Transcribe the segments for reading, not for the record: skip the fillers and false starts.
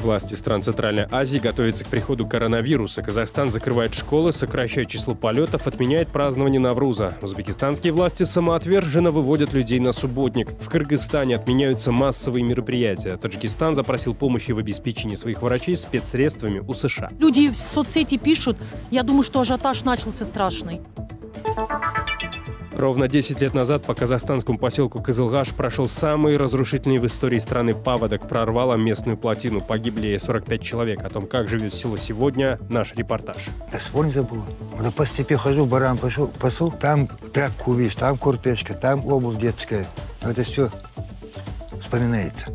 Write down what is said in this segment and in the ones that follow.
Власти стран Центральной Азии готовятся к приходу коронавируса. Казахстан закрывает школы, сокращает число полетов, отменяет празднование Навруза. Узбекистанские власти самоотверженно выводят людей на субботник. В Кыргызстане отменяются массовые мероприятия. Таджикистан запросил помощи в обеспечении своих врачей спецсредствами у США. Люди в соцсети пишут, я думаю, что ажиотаж начался страшный. Ровно 10 лет назад по казахстанскому поселку Кызылгаш прошел самый разрушительный в истории страны паводок. Прорвало местную плотину. Погибли 45 человек. О том, как живет село сегодня, наш репортаж. Да спор не забыл. По степи хожу, баран пошел, там тряпку увидишь, там курточка, там обувь детская. Это все вспоминается.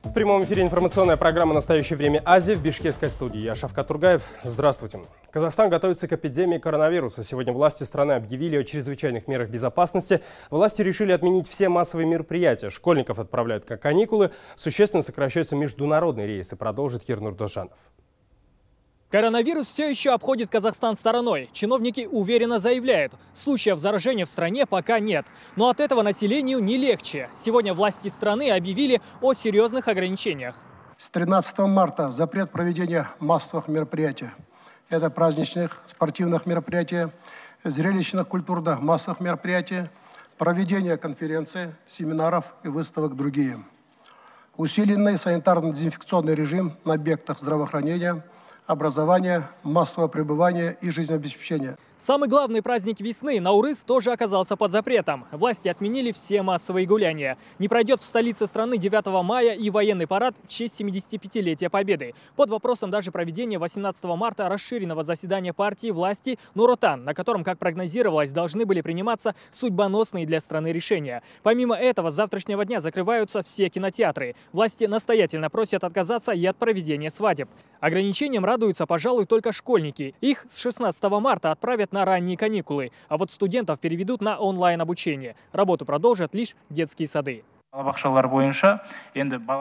В прямом эфире информационная программа «Настоящее время Азии» в бишкекской студии. Я Шавкат Тургаев. Здравствуйте. Казахстан готовится к эпидемии коронавируса. Сегодня власти страны объявили о чрезвычайных мерах безопасности. Власти решили отменить все массовые мероприятия. Школьников отправляют на каникулы. Существенно сокращаются международные рейсы. Продолжит Ернур Дожанов. Коронавирус все еще обходит Казахстан стороной. Чиновники уверенно заявляют, случаев заражения в стране пока нет. Но от этого населению не легче. Сегодня власти страны объявили о серьезных ограничениях. С 13 марта запрет проведения массовых мероприятий. Это праздничных, спортивных мероприятий, зрелищных, культурных, массовых мероприятий, проведение конференций, семинаров и выставок другие. Усиленный санитарно-дезинфекционный режим на объектах здравоохранения, образования, массового пребывания и жизнеобеспечения. Самый главный праздник весны, Наурыз, тоже оказался под запретом. Власти отменили все массовые гуляния. Не пройдет в столице страны 9 мая и военный парад в честь 75-летия Победы. Под вопросом даже проведение 18 марта расширенного заседания партии власти Нур-Отан, на котором, как прогнозировалось, должны были приниматься судьбоносные для страны решения. Помимо этого, с завтрашнего дня закрываются все кинотеатры. Власти настоятельно просят отказаться и от проведения свадеб. Ограничением радуются, пожалуй, только школьники. Их с 16 марта отправят на ранние каникулы, а вот студентов переведут на онлайн-обучение. Работу продолжат лишь детские сады.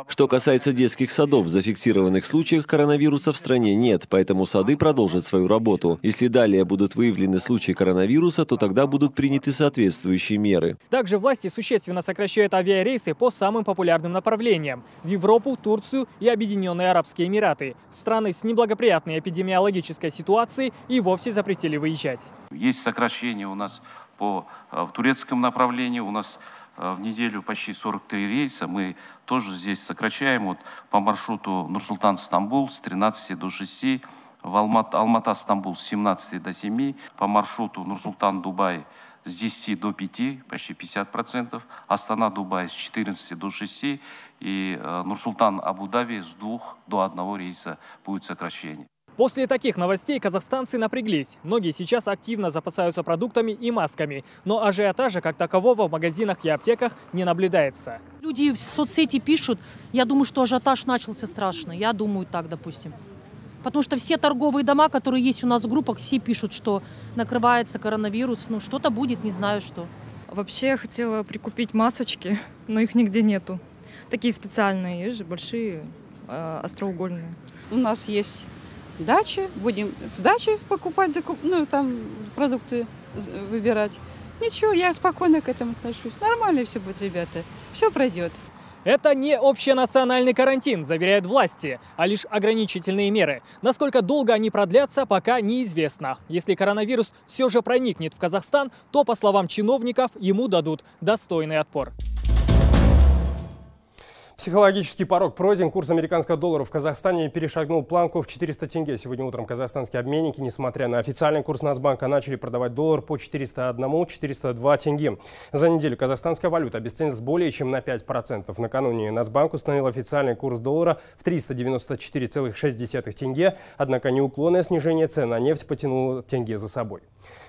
Что касается детских садов, в зафиксированных случаях коронавируса в стране нет, поэтому сады продолжат свою работу. Если далее будут выявлены случаи коронавируса, то тогда будут приняты соответствующие меры. Также власти существенно сокращают авиарейсы по самым популярным направлениям – в Европу, Турцию и Объединенные Арабские Эмираты. В страны с неблагоприятной эпидемиологической ситуацией и вовсе запретили выезжать. Есть сокращение у нас в турецком направлении, у нас в неделю почти 43 рейса. Мы тоже здесь сокращаем по маршруту Нур-Султан-Стамбул с 13 до 6, в Алмата-Стамбул с 17 до 7, по маршруту Нур-Султан-Дубай с 10 до 5, почти 50%, Астана-Дубай с 14 до 6 и Нур-Султан-Абу-Даби с 2 до 1 рейса будет сокращение. После таких новостей казахстанцы напряглись. Многие сейчас активно запасаются продуктами и масками. Но ажиотажа как такового в магазинах и аптеках не наблюдается. Люди в соцсети пишут, я думаю, что ажиотаж начался страшный. Я думаю так, допустим. Потому что все торговые дома, которые есть у нас в группах, все пишут, что накрывается коронавирус. Ну, что-то будет, не знаю что. Вообще я хотела прикупить масочки, но их нигде нету. Такие специальные, есть же большие, остроугольные. У нас есть дача, будем с дачи покупать, там продукты выбирать. Ничего, я спокойно к этому отношусь. Нормально все будет, ребята. Все пройдет. Это не общенациональный карантин, заверяют власти, а лишь ограничительные меры. Насколько долго они продлятся, пока неизвестно. Если коронавирус все же проникнет в Казахстан, то, по словам чиновников, ему дадут достойный отпор. Психологический порог пройден. Курс американского доллара в Казахстане перешагнул планку в 400 тенге. Сегодня утром казахстанские обменники, несмотря на официальный курс Нацбанка, начали продавать доллар по 401-402 тенге. За неделю казахстанская валюта обесценилась более чем на 5%. Накануне Нацбанк установил официальный курс доллара в 394,6 тенге. Однако неуклонное снижение цен на нефть потянуло тенге за собой.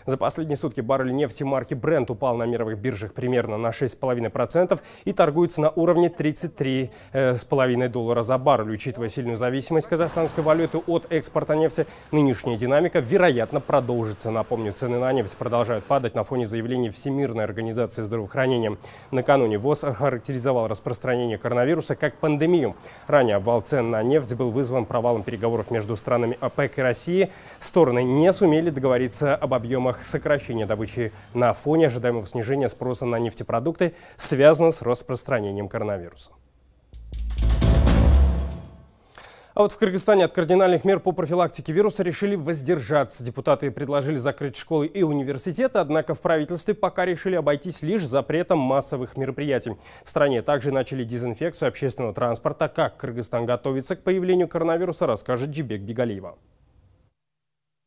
За последние сутки баррель нефти марки Brent упал на мировых биржах примерно на 6,5% и торгуется на уровне $33,5 за баррель. Учитывая сильную зависимость казахстанской валюты от экспорта нефти, нынешняя динамика, вероятно, продолжится. Напомню, цены на нефть продолжают падать на фоне заявлений Всемирной организации здравоохранения. Накануне ВОЗ охарактеризовал распространение коронавируса как пандемию. Ранее обвал цен на нефть был вызван провалом переговоров между странами ОПЕК и Россией. Стороны не сумели договориться об объемах сокращения добычи на фоне ожидаемого снижения спроса на нефтепродукты, связанного с распространением коронавируса. А вот в Кыргызстане от кардинальных мер по профилактике вируса решили воздержаться. Депутаты предложили закрыть школы и университеты, однако в правительстве пока решили обойтись лишь запретом массовых мероприятий. В стране также начали дезинфекцию общественного транспорта. Как Кыргызстан готовится к появлению коронавируса, расскажет Джибек Бигалиева.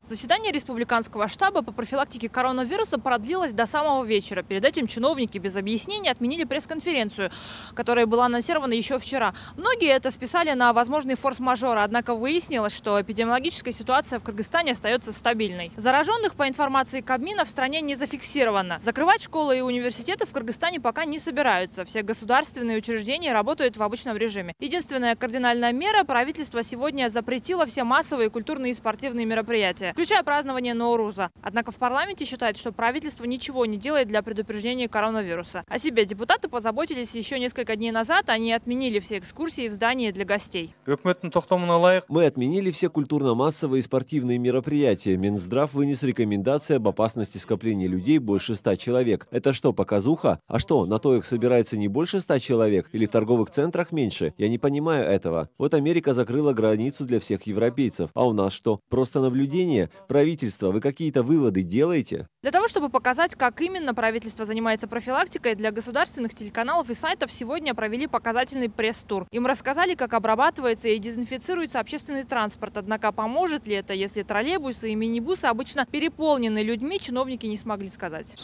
Заседание республиканского штаба по профилактике коронавируса продлилось до самого вечера. Перед этим чиновники без объяснений отменили пресс-конференцию, которая была анонсирована еще вчера. Многие это списали на возможный форс-мажор, однако выяснилось, что эпидемиологическая ситуация в Кыргызстане остается стабильной. Зараженных, по информации Кабмина, в стране не зафиксировано. Закрывать школы и университеты в Кыргызстане пока не собираются. Все государственные учреждения работают в обычном режиме. Единственная кардинальная мера – правительство сегодня запретило все массовые культурные и спортивные мероприятия, включая празднование Ноуруза. Однако в парламенте считают, что правительство ничего не делает для предупреждения коронавируса. О себе депутаты позаботились еще несколько дней назад. Они отменили все экскурсии в здании для гостей. Мы отменили все культурно-массовые и спортивные мероприятия. Минздрав вынес рекомендации об опасности скопления людей больше 100 человек. Это что, показуха? А что, на то их собирается не больше 100 человек? Или в торговых центрах меньше? Я не понимаю этого. Вот Америка закрыла границу для всех европейцев. А у нас что? Просто наблюдение? Правительство, вы какие-то выводы делаете? Для того, чтобы показать, как именно правительство занимается профилактикой, для государственных телеканалов и сайтов сегодня провели показательный пресс-тур. Им рассказали, как обрабатывается и дезинфицируется общественный транспорт. Однако поможет ли это, если троллейбусы и минибусы обычно переполнены людьми, чиновники не смогли сказать.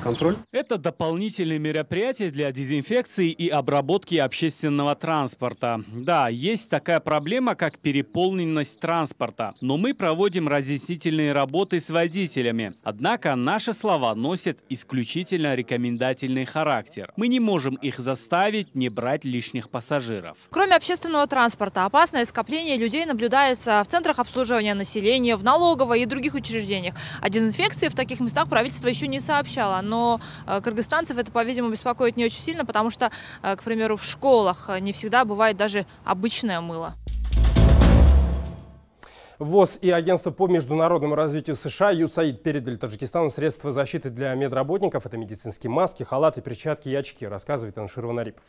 Контроль? Это дополнительные мероприятия для дезинфекции и обработки общественного транспорта. Да, есть такая проблема, как переполненность транспорта. Но мы проводим разъяснительные работы с водителями. Однако наши слова носят исключительно рекомендательный характер. Мы не можем их заставить не брать лишних пассажиров. Кроме общественного транспорта, опасное скопление людей наблюдается в центрах обслуживания населения, в налоговой и других учреждениях. О дезинфекции в таких местах правительство еще не сообщало. Но кыргызстанцев это, по-видимому, беспокоит не очень сильно, потому что, к примеру, в школах не всегда бывает даже обычное мыло. ВОЗ и Агентство по международному развитию США USAID передали Таджикистану средства защиты для медработников. Это медицинские маски, халаты, перчатки и очки, рассказывает Аншир Ванарипов.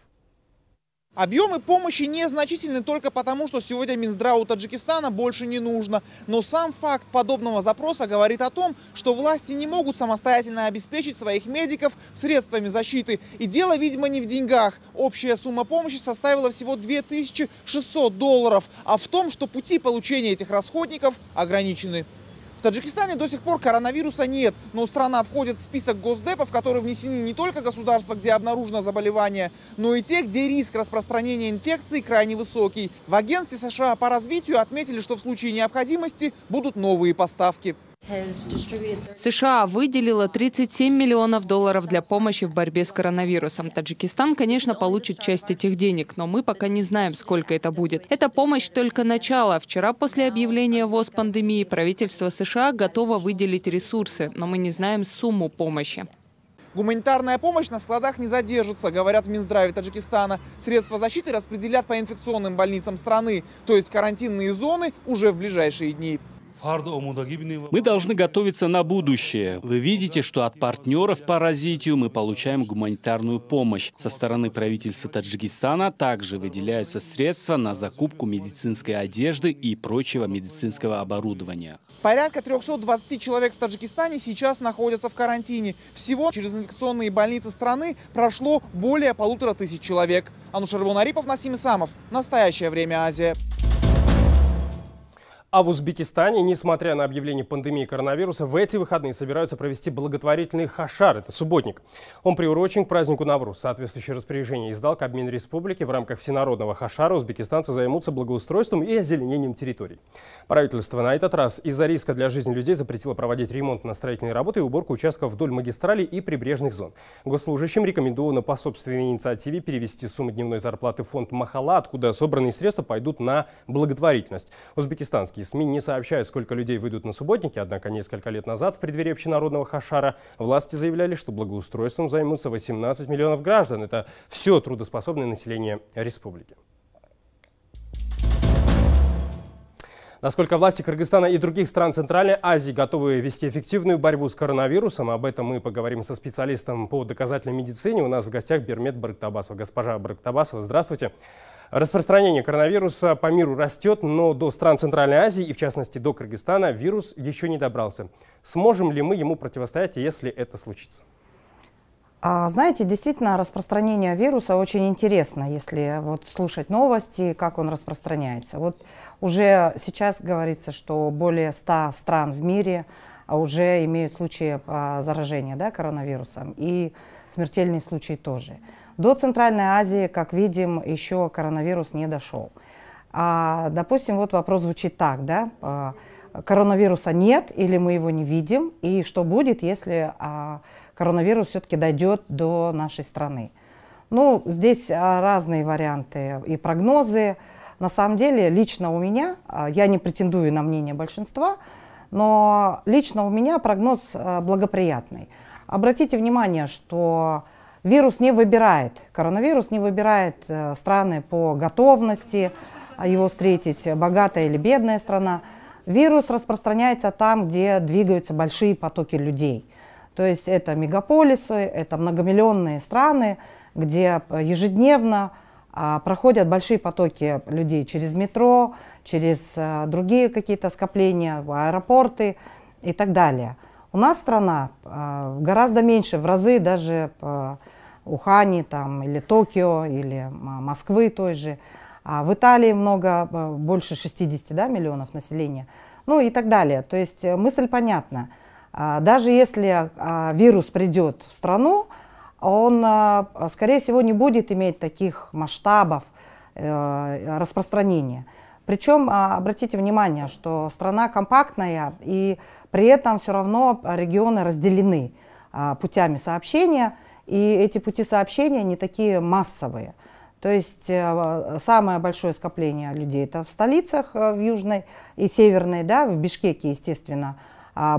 Объемы помощи незначительны только потому, что сегодня Минздраву Таджикистана больше не нужно. Но сам факт подобного запроса говорит о том, что власти не могут самостоятельно обеспечить своих медиков средствами защиты. И дело, видимо, не в деньгах. Общая сумма помощи составила всего $2600, а в том, что пути получения этих расходников ограничены. В Таджикистане до сих пор коронавируса нет, но страна входит в список госдепов, в который внесены не только государства, где обнаружено заболевание, но и те, где риск распространения инфекции крайне высокий. В агентстве США по развитию отметили, что в случае необходимости будут новые поставки. США выделила $37 миллионов для помощи в борьбе с коронавирусом. Таджикистан, конечно, получит часть этих денег, но мы пока не знаем, сколько это будет. Эта помощь только начало. Вчера после объявления ВОЗ пандемии правительство США готово выделить ресурсы, но мы не знаем сумму помощи. Гуманитарная помощь на складах не задержится, говорят в Минздраве Таджикистана. Средства защиты распределят по инфекционным больницам страны, то есть в карантинные зоны уже в ближайшие дни. Мы должны готовиться на будущее. Вы видите, что от партнеров по развитию мы получаем гуманитарную помощь. Со стороны правительства Таджикистана также выделяются средства на закупку медицинской одежды и прочего медицинского оборудования. Порядка 320 человек в Таджикистане сейчас находятся в карантине. Всего через инфекционные больницы страны прошло более 1500 человек. Анушер Ванарипов, Насим Исамов. Настоящее время, Азия. А в Узбекистане, несмотря на объявление пандемии коронавируса, в эти выходные собираются провести благотворительный хашар. Это субботник. Он приурочен к празднику Навруз. Соответствующее распоряжение издал Кабмин республики. В рамках всенародного хашара узбекистанцы займутся благоустройством и озеленением территорий. Правительство на этот раз из-за риска для жизни людей запретило проводить ремонтно-строительные работы и уборку участков вдоль магистралей и прибрежных зон. Госслужащим рекомендовано по собственной инициативе перевести сумму дневной зарплаты в фонд Махала, откуда собранные средства пойдут на благотворительность. Узбекистанские СМИ не сообщают, сколько людей выйдут на субботники, однако несколько лет назад в преддверии общенародного хашара власти заявляли, что благоустройством займутся 18 миллионов граждан. Это все трудоспособное население республики. Насколько власти Кыргызстана и других стран Центральной Азии готовы вести эффективную борьбу с коронавирусом, об этом мы поговорим со специалистом по доказательной медицине. У нас в гостях Бермет Барыктабасова. Госпожа Барыктабасова, здравствуйте. Распространение коронавируса по миру растет, но до стран Центральной Азии и, в частности, до Кыргызстана вирус еще не добрался. Сможем ли мы ему противостоять, если это случится? Знаете, действительно, распространение вируса очень интересно, если вот слушать новости, как он распространяется. Вот уже сейчас говорится, что более 100 стран в мире уже имеют случаи заражения, да, коронавирусом, и смертельные случаи тоже. До Центральной Азии, как видим, еще коронавирус не дошел. Допустим, вот вопрос звучит так, да, коронавируса нет или мы его не видим, и что будет, если коронавирус все-таки дойдет до нашей страны. Ну, здесь разные варианты и прогнозы. На самом деле, лично у меня, я не претендую на мнение большинства, но лично у меня прогноз благоприятный. Обратите внимание, что вирус не выбирает, коронавирус не выбирает страны по готовности его встретить, богатая или бедная страна. Вирус распространяется там, где двигаются большие потоки людей. То есть это мегаполисы, это многомиллионные страны, где ежедневно проходят большие потоки людей через метро, через другие какие-то скопления, аэропорты и так далее. У нас страна гораздо меньше, в разы даже Ухани там, или Токио, или Москвы той же. В Италии много, больше 60, да, миллионов населения, ну и так далее. То есть мысль понятна. Даже если вирус придет в страну, он, скорее всего, не будет иметь таких масштабов распространения. Причем, обратите внимание, что страна компактная, и при этом все равно регионы разделены путями сообщения, и эти пути сообщения не такие массовые. То есть самое большое скопление людей это в столицах, в Южной и Северной, да, в Бишкеке, естественно,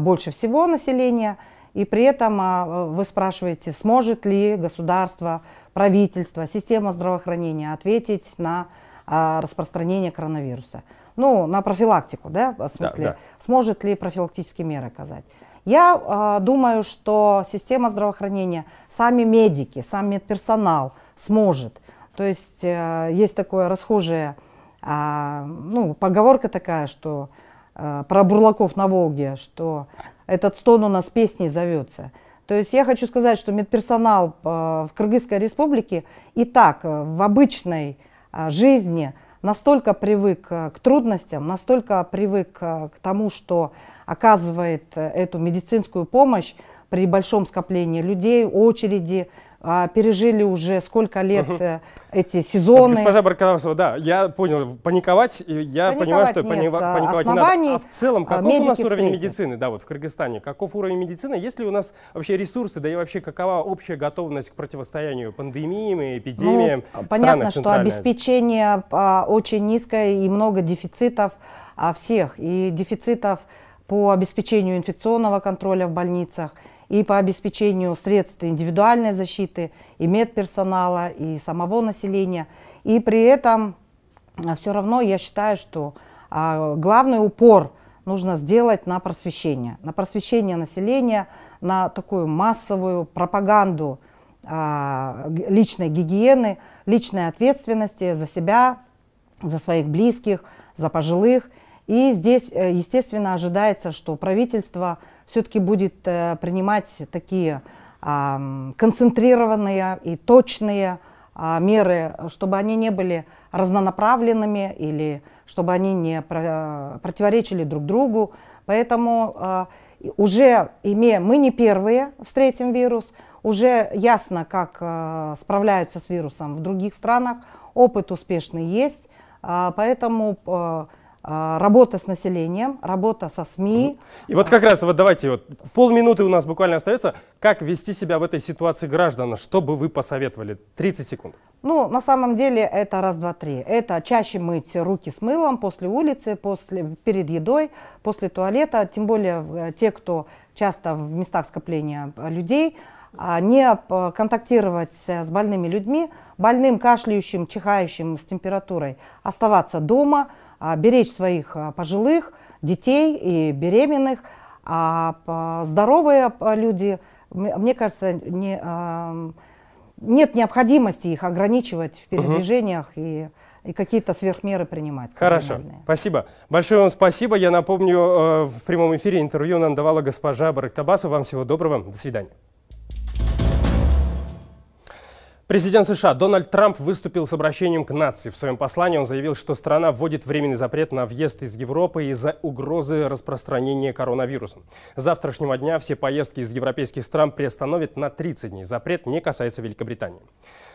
больше всего населения. И при этом вы спрашиваете, сможет ли государство, правительство, система здравоохранения ответить на распространение коронавируса. Ну, на профилактику, да, в смысле, да. Сможет ли профилактические меры оказать. Я думаю, что система здравоохранения, сами медики, сам медперсонал сможет. То есть есть такое расхожее, ну, поговорка такая, что про бурлаков на Волге, что этот стон у нас песней зовется. То есть я хочу сказать, что медперсонал в Кыргызской республике и так в обычной жизни настолько привык к трудностям, настолько привык к тому, что оказывает эту медицинскую помощь при большом скоплении людей, очереди, пережили уже сколько лет эти сезоны. Госпожа Барыктабасова, да, я понял, паниковать, я понимаю, что паниковать не надо. А в целом, каков у нас уровень медицины, да, вот в Кыргызстане? Каков уровень медицины? Есть ли у нас вообще ресурсы, да и вообще какова общая готовность к противостоянию пандемиям и эпидемиям? Ну, понятно, что обеспечение очень низкое и много дефицитов всех. И дефицитов по обеспечению инфекционного контроля в больницах, и по обеспечению средств индивидуальной защиты, и медперсонала, и самого населения. И при этом все равно я считаю, что главный упор нужно сделать на просвещение населения, на такую массовую пропаганду личной гигиены, личной ответственности за себя, за своих близких, за пожилых. И здесь, естественно, ожидается, что правительство все-таки будет принимать такие концентрированные и точные меры, чтобы они не были разнонаправленными или чтобы они не противоречили друг другу. Поэтому уже мы не первые встретим вирус, уже ясно, как справляются с вирусом в других странах, опыт успешный есть, поэтому работа с населением, работа со СМИ. И вот как раз, вот давайте, вот полминуты у нас буквально остается. Как вести себя в этой ситуации граждан? Что бы вы посоветовали? 30 секунд. Ну, на самом деле, это раз, два, три. Это чаще мыть руки с мылом после улицы, перед едой, после туалета. Тем более те, кто часто в местах скопления людей, не контактировать с больными людьми, больным, кашляющим, чихающим с температурой, оставаться дома, беречь своих пожилых, детей и беременных. А здоровые люди, мне кажется, нет необходимости их ограничивать в передвижениях и какие-то сверхмеры принимать. Хорошо, спасибо. Большое вам спасибо. Я напомню, в прямом эфире интервью нам давала госпожа Барыктабасова. Вам всего доброго. До свидания. Президент США Дональд Трамп выступил с обращением к нации. В своем послании он заявил, что страна вводит временный запрет на въезд из Европы из-за угрозы распространения коронавируса. С завтрашнего дня все поездки из европейских стран приостановят на 30 дней. Запрет не касается Великобритании.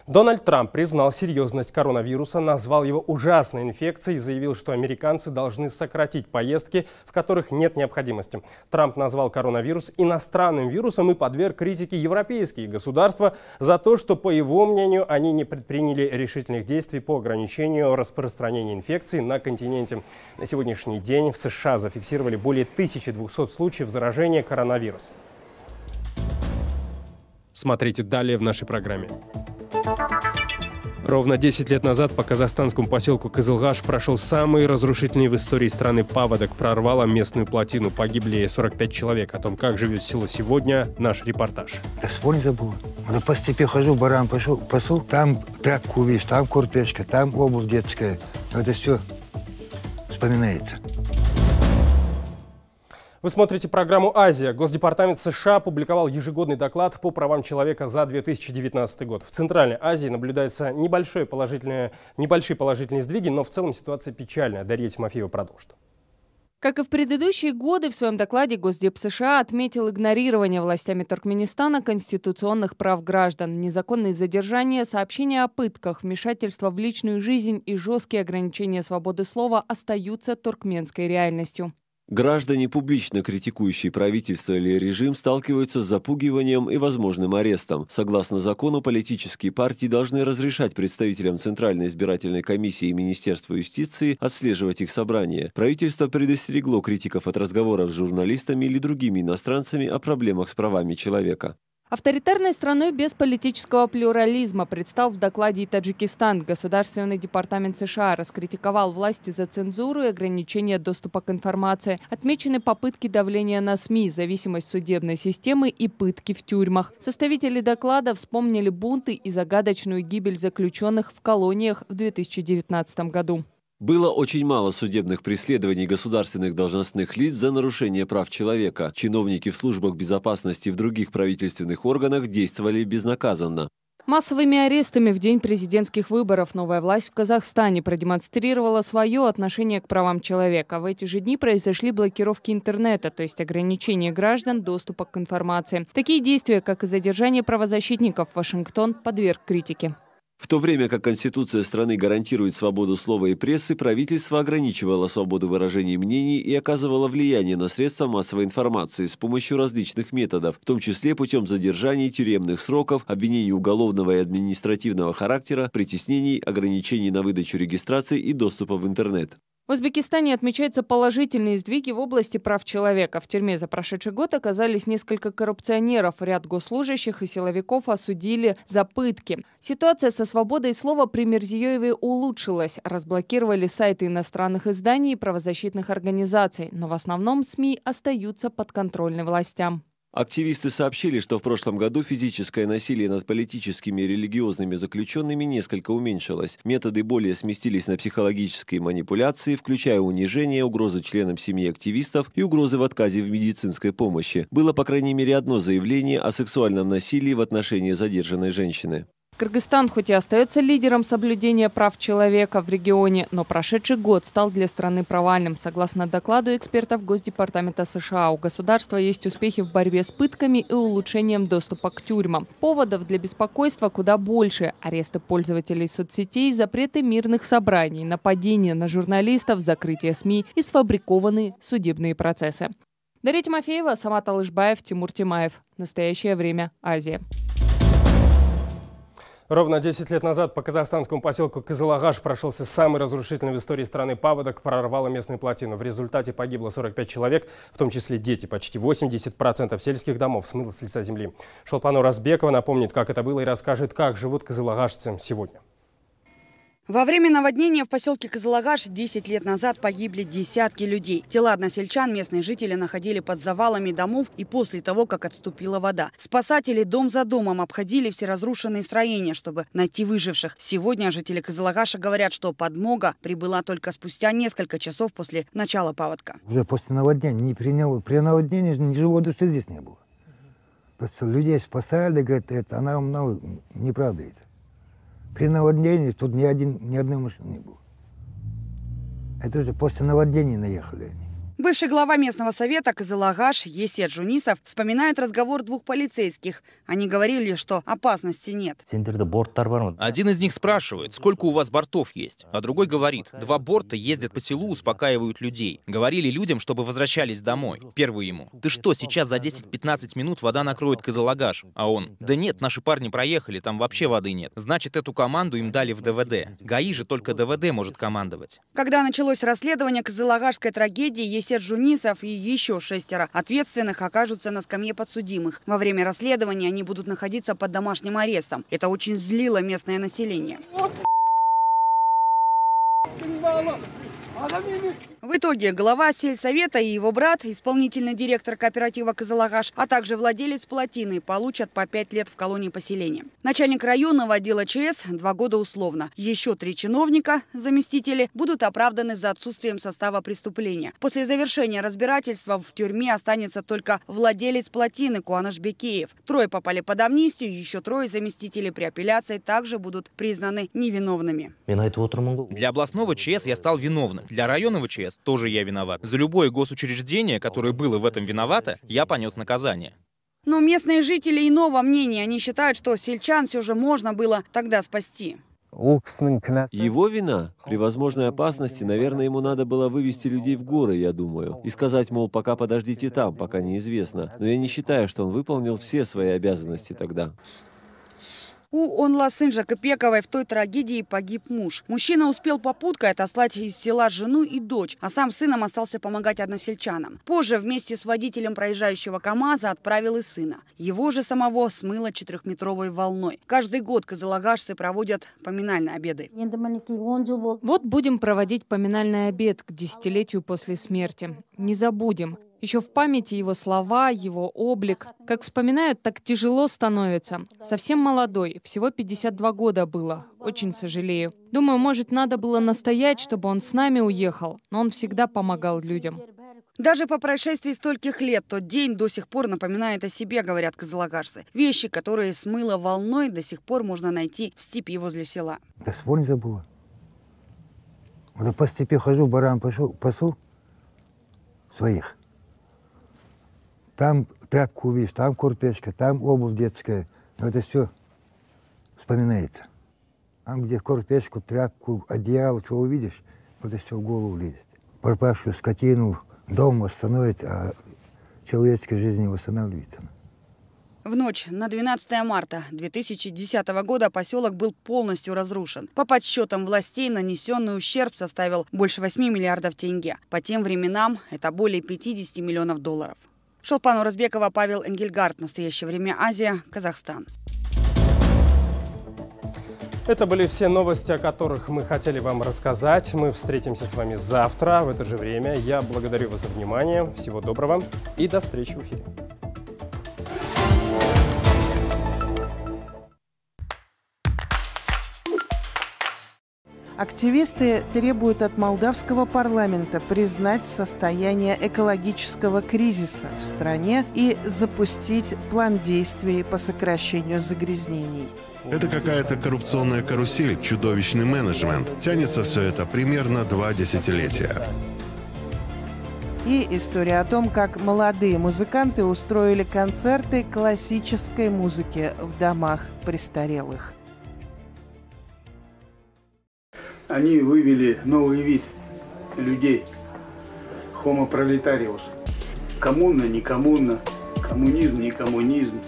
Дональд Трамп признал серьезность коронавируса, назвал его ужасной инфекцией и заявил, что американцы должны сократить поездки, в которых нет необходимости. Трамп назвал коронавирус иностранным вирусом и подверг критике европейские государства за то, что, по его мнению, они не предприняли решительных действий по ограничению распространения инфекции на континенте. На сегодняшний день в США зафиксировали более 1200 случаев заражения коронавирусом. Смотрите далее в нашей программе. Ровно 10 лет назад по казахстанскому поселку Кызылгаш прошел самый разрушительный в истории страны паводок. Прорвало местную плотину. Погибли 45 человек. О том, как живет село сегодня, наш репортаж. Да спорь забыл. Вот по степи хожу, баран пасу, там тряпку увидишь, там курточка, там обувь детская. Это все вспоминается. Вы смотрите программу «Азия». Госдепартамент США опубликовал ежегодный доклад по правам человека за 2019 год. В Центральной Азии наблюдаются небольшие положительные сдвиги, но в целом ситуация печальная. Дарья Тимофеева продолжит. Как и в предыдущие годы, в своем докладе Госдеп США отметил игнорирование властями Туркменистана конституционных прав граждан, незаконные задержания, сообщения о пытках, вмешательство в личную жизнь и жесткие ограничения свободы слова остаются туркменской реальностью. Граждане, публично критикующие правительство или режим, сталкиваются с запугиванием и возможным арестом. Согласно закону, политические партии должны разрешать представителям Центральной избирательной комиссии и Министерства юстиции отслеживать их собрания. Правительство предостерегло критиков от разговоров с журналистами или другими иностранцами о проблемах с правами человека. Авторитарной страной без политического плюрализма предстал в докладе и Таджикистан. Государственный департамент США раскритиковал власти за цензуру и ограничение доступа к информации. Отмечены попытки давления на СМИ, зависимость судебной системы и пытки в тюрьмах. Составители доклада вспомнили бунты и загадочную гибель заключенных в колониях в 2019 году. Было очень мало судебных преследований государственных должностных лиц за нарушение прав человека. Чиновники в службах безопасности и в других правительственных органах действовали безнаказанно. Массовыми арестами в день президентских выборов новая власть в Казахстане продемонстрировала свое отношение к правам человека. В эти же дни произошли блокировки интернета, то есть ограничение граждан доступа к информации. Такие действия, как и задержание правозащитников, Вашингтон подверг критике. В то время как Конституция страны гарантирует свободу слова и прессы, правительство ограничивало свободу выражения мнений и оказывало влияние на средства массовой информации с помощью различных методов, в том числе путем задержаний, тюремных сроков, обвинений уголовного и административного характера, притеснений, ограничений на выдачу регистрации и доступа в интернет. В Узбекистане отмечаются положительные сдвиги в области прав человека. В тюрьме за прошедший год оказались несколько коррупционеров. Ряд госслужащих и силовиков осудили за пытки. Ситуация со свободой слова при Мирзиёеве улучшилась. Разблокировали сайты иностранных изданий и правозащитных организаций. Но в основном СМИ остаются подконтрольны властям. Активисты сообщили, что в прошлом году физическое насилие над политическими и религиозными заключенными несколько уменьшилось. Методы более сместились на психологические манипуляции, включая унижение, угрозы членам семьи активистов и угрозы в отказе в медицинской помощи. Было, по крайней мере, одно заявление о сексуальном насилии в отношении задержанной женщины. Кыргызстан хоть и остается лидером соблюдения прав человека в регионе, но прошедший год стал для страны провальным. Согласно докладу экспертов Госдепартамента США, у государства есть успехи в борьбе с пытками и улучшением доступа к тюрьмам. Поводов для беспокойства куда больше. Аресты пользователей соцсетей, запреты мирных собраний, нападения на журналистов, закрытие СМИ и сфабрикованные судебные процессы. Дарья Тимофеева, Самат Алышбаев, Тимур Тимаев. Настоящее время. Азия. Ровно 10 лет назад по казахстанскому поселку Кызылагаш прошелся самый разрушительный в истории страны паводок, прорвало местную плотину. В результате погибло 45 человек, в том числе дети. Почти 80% сельских домов смыло с лица земли. Шолпан Оразбекова напомнит, как это было, и расскажет, как живут кызылагашцы сегодня. Во время наводнения в поселке Кызылагаш 10 лет назад погибли десятки людей. Тела односельчан местные жители находили под завалами домов и после того, как отступила вода. Спасатели дом за домом обходили все разрушенные строения, чтобы найти выживших. Сегодня жители Кызылагаша говорят, что подмога прибыла только спустя несколько часов после начала паводка. Уже после наводнения, при наводнении ни живой души здесь не было. Просто людей спасали, говорят, это она неправда это. При наводнении тут ни одной машины не было. Это уже после наводнения наехали они. Бывший глава местного совета Кызылагаш Есет Жунисов вспоминает разговор двух полицейских. Они говорили, что опасности нет. Один из них спрашивает, сколько у вас бортов есть, а другой говорит, 2 борта ездят по селу, успокаивают людей. Говорили людям, чтобы возвращались домой. Первый ему: ты что, сейчас за 10-15 минут вода накроет Кызылагаш? А он: да нет, наши парни проехали, там вообще воды нет. Значит, эту команду им дали в ДВД. ГАИ же только ДВД может командовать. Когда началось расследование Кызылагашской трагедии, Есет Жунисов и еще 6 ответственных окажутся на скамье подсудимых. Во время расследования они будут находиться под домашним арестом. Это очень злило местное население. В итоге глава сельсовета и его брат, исполнительный директор кооператива Кызылагаш, а также владелец плотины получат по 5 лет в колонии поселения. Начальник районного отдела ЧС 2 года условно. Еще 3 чиновника, заместители, будут оправданы за отсутствием состава преступления. После завершения разбирательства в тюрьме останется только владелец плотины Куаныш Бекеев. 3 попали под амнистию, еще 3 заместителей при апелляции также будут признаны невиновными. Для областного ЧС я стал виновным. Для районного ЧС тоже я виноват. За любое госучреждение, которое было в этом виновато, я понес наказание. Но местные жители иного мнения. Они считают, что сельчан все же можно было тогда спасти. Его вина? При возможной опасности, наверное, ему надо было вывести людей в горы, я думаю, и сказать, мол, пока подождите там, пока неизвестно. Но я не считаю, что он выполнил все свои обязанности тогда. У Онласынжа Капековой в той трагедии погиб муж. Мужчина успел попуткой отослать из села жену и дочь, а сам сыном остался помогать односельчанам. Позже вместе с водителем проезжающего КАМАЗа отправил и сына. Его же самого смыло 4-метровой волной. Каждый год кызылагашцы проводят поминальные обеды. Вот будем проводить поминальный обед к 10-летию после смерти. Не забудем. Еще в памяти его слова, его облик. Как вспоминают, так тяжело становится. Совсем молодой, всего 52 года было. Очень сожалею. Думаю, может, надо было настоять, чтобы он с нами уехал. Но он всегда помогал людям. Даже по прошествии стольких лет тот день до сих пор напоминает о себе, говорят кызылагашцы. Вещи, которые смыло волной, до сих пор можно найти в степи возле села. До сих пор не забыла. Вот по степи хожу, баран пасу своих. Там тряпку увидишь, там курточка, там обувь детская. Но это все вспоминается. Там, где курточку, тряпку, одеяло, что увидишь, вот это все в голову лезет. Пропавшую скотину дом восстановить, а человеческая жизнь не восстанавливается. В ночь на 12 марта 2010 года поселок был полностью разрушен. По подсчетам властей, нанесенный ущерб составил больше 8 миллиардов тенге. По тем временам это более 50 миллионов долларов. Шолпан Уразбекова, Павел Энгельгард. Настоящее время. Азия. Казахстан. Это были все новости, о которых мы хотели вам рассказать. Мы встретимся с вами завтра в это же время. Я благодарю вас за внимание. Всего доброго и до встречи в эфире. Активисты требуют от молдавского парламента признать состояние экологического кризиса в стране и запустить план действий по сокращению загрязнений. Это какая-то коррупционная карусель, чудовищный менеджмент. Тянется все это примерно 2 десятилетия. И история о том, как молодые музыканты устроили концерты классической музыки в домах престарелых. Они вывели новый вид людей, homo proletarius. Коммуна, не коммуна, коммунизм, не коммунизм,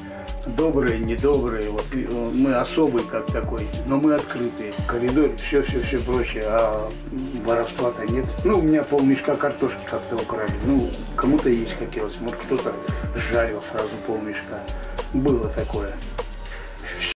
добрые, недобрые. Вот мы особый как такой, но мы открытые. В коридоре все прочее, а воровства-то нет. Ну, у меня полмешка картошки как-то украли. Ну, кому-то есть хотелось, может, кто-то жарил сразу полмешка. Было такое.